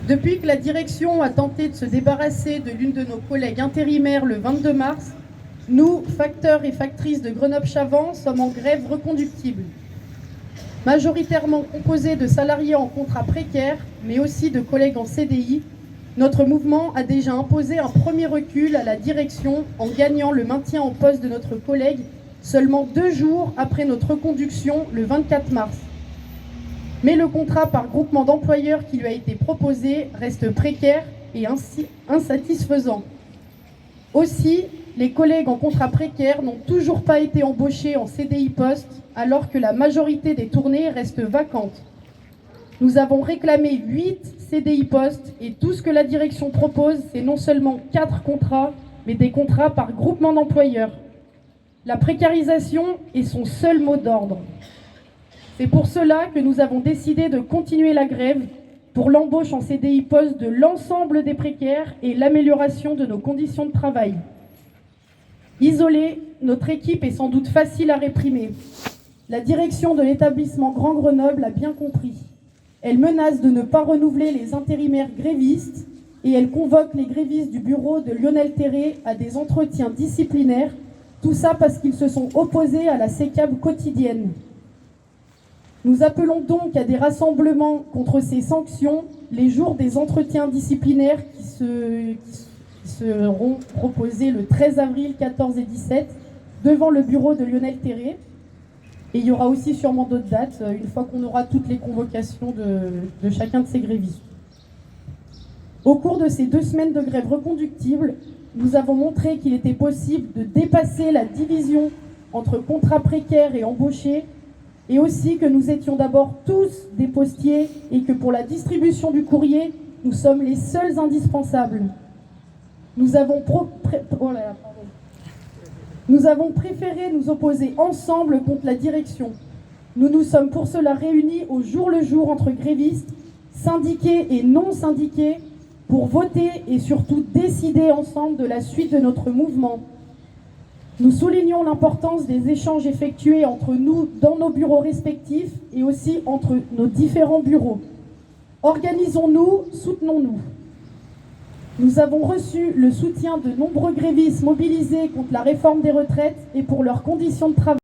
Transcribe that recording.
Depuis que la direction a tenté de se débarrasser de l'une de nos collègues intérimaires le 22 mars, nous, facteurs et factrices de Grenoble-Chavant, sommes en grève reconductible. Majoritairement composée de salariés en contrat précaire, mais aussi de collègues en CDI, notre mouvement a déjà imposé un premier recul à la direction en gagnant le maintien en poste de notre collègue seulement 2 jours après notre reconduction le 24 mars. Mais le contrat par groupement d'employeurs qui lui a été proposé reste précaire et ainsi insatisfaisant. Aussi, les collègues en contrat précaire n'ont toujours pas été embauchés en CDI poste, alors que la majorité des tournées restent vacantes. Nous avons réclamé 8 CDI poste et tout ce que la direction propose, c'est non seulement 4 contrats, mais des contrats par groupement d'employeurs. La précarisation est son seul mot d'ordre. C'est pour cela que nous avons décidé de continuer la grève pour l'embauche en CDI poste de l'ensemble des précaires et l'amélioration de nos conditions de travail. Isolée, notre équipe est sans doute facile à réprimer. La direction de l'établissement Grand Grenoble a bien compris. Elle menace de ne pas renouveler les intérimaires grévistes et elle convoque les grévistes du bureau de Lionel Terré à des entretiens disciplinaires, tout ça parce qu'ils se sont opposés à la sécable quotidienne. Nous appelons donc à des rassemblements contre ces sanctions les jours des entretiens disciplinaires qui seront proposés le 13 avril, 14 et 17 devant le bureau de Lionel Terré. Et il y aura aussi sûrement d'autres dates une fois qu'on aura toutes les convocations de chacun de ces grévistes. Au cours de ces 2 semaines de grève reconductible, nous avons montré qu'il était possible de dépasser la division entre contrats précaires et embauchés, et aussi que nous étions d'abord tous des postiers et que pour la distribution du courrier, nous sommes les seuls indispensables. Nous avons préféré nous opposer ensemble contre la direction. Nous nous sommes pour cela réunis au jour le jour entre grévistes, syndiqués et non syndiqués, pour voter et surtout décider ensemble de la suite de notre mouvement. Nous soulignons l'importance des échanges effectués entre nous dans nos bureaux respectifs et aussi entre nos différents bureaux. Organisons-nous, soutenons-nous. Nous avons reçu le soutien de nombreux grévistes mobilisés contre la réforme des retraites et pour leurs conditions de travail.